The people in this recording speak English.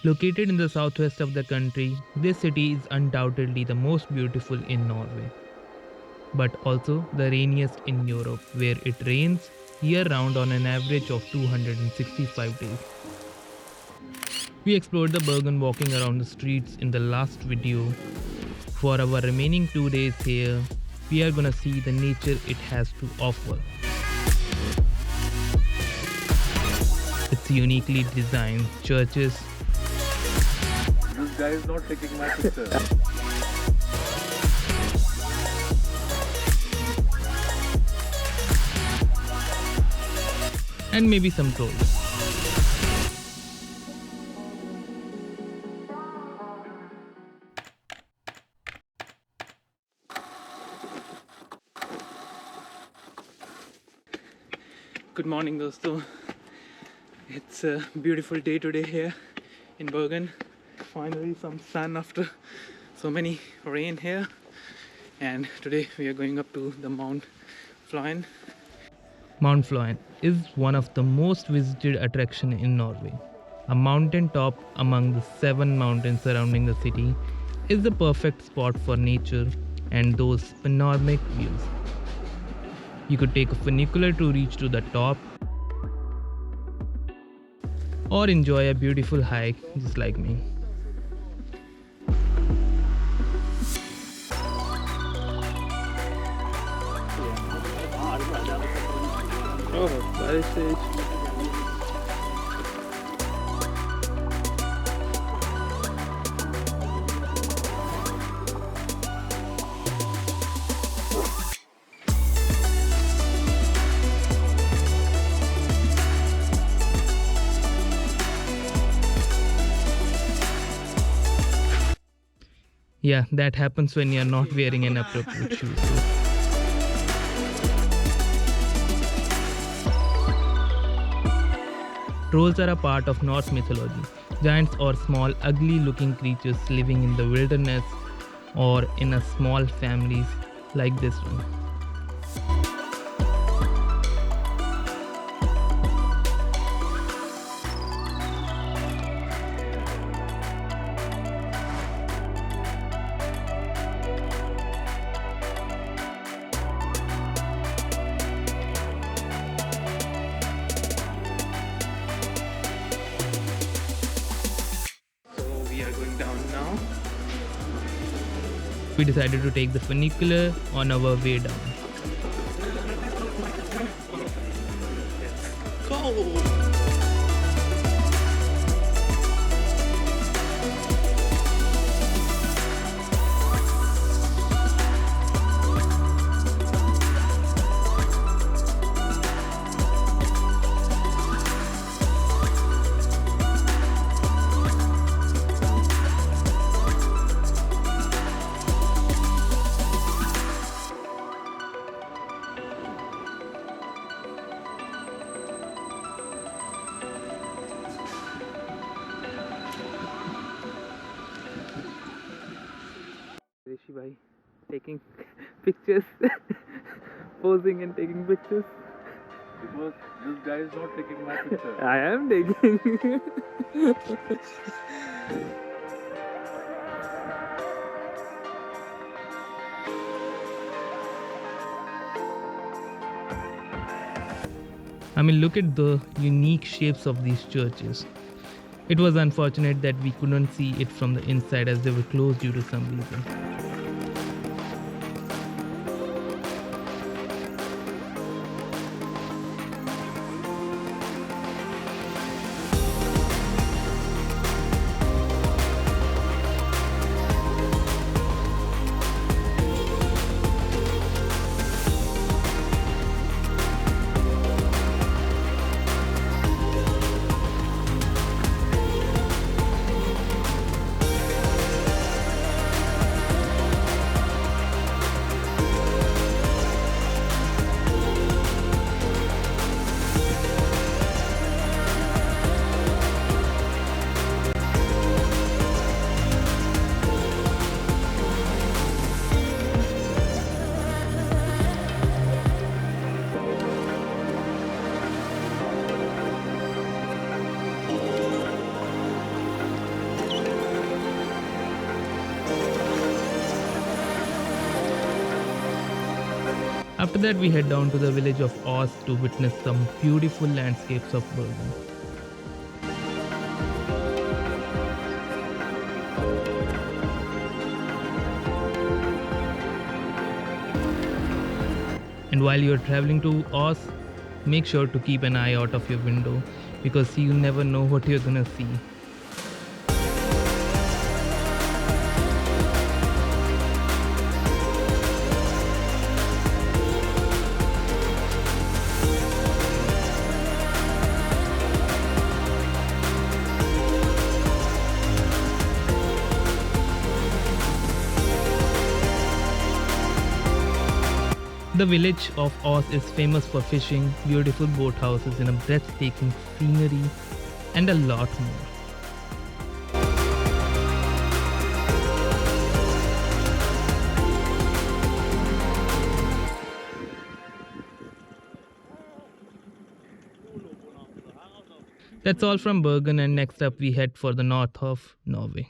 Located in the southwest of the country, this city is undoubtedly the most beautiful in Norway, but also the rainiest in Europe, where it rains year round on an average of 265 days. We explored the Bergen walking around the streets in the last video. For our remaining 2 days here, we are gonna see the nature it has to offer. Its uniquely designed churches, This guy is not taking my picture. and maybe some trolls. Good morning, dosto. It's a beautiful day today here in Bergen. Finally, some sun after so many rain here. And today we are going up to the Mount Floyen. Mount Floyen is one of the most visited attraction in Norway. A mountain top among the 7 mountains surrounding the city is the perfect spot for nature and those panoramic views. You could take a funicular to reach to the top or enjoy a beautiful hike just like me. Oh, very stage. Yeah, that happens when you're not wearing an appropriate shoes. Trolls are a part of Norse mythology. Giants or small, ugly looking creatures living in the wilderness or in a small families like this one. We decided to take the funicular on our way down. Go! Rishi bhai taking pictures, posing and taking pictures. Because this guy is not taking my picture. I am taking. I mean, look at the unique shapes of these churches. It was unfortunate that we couldn't see it from the inside as they were closed due to some reason. After that, we head down to the village of Os to witness some beautiful landscapes of Bergen. And while you're traveling to Os, make sure to keep an eye out of your window because you never know what you're gonna see. The village of Os is famous for fishing, beautiful boathouses, and a breathtaking scenery, and a lot more. That's all from Bergen, and next up we head for the north of Norway.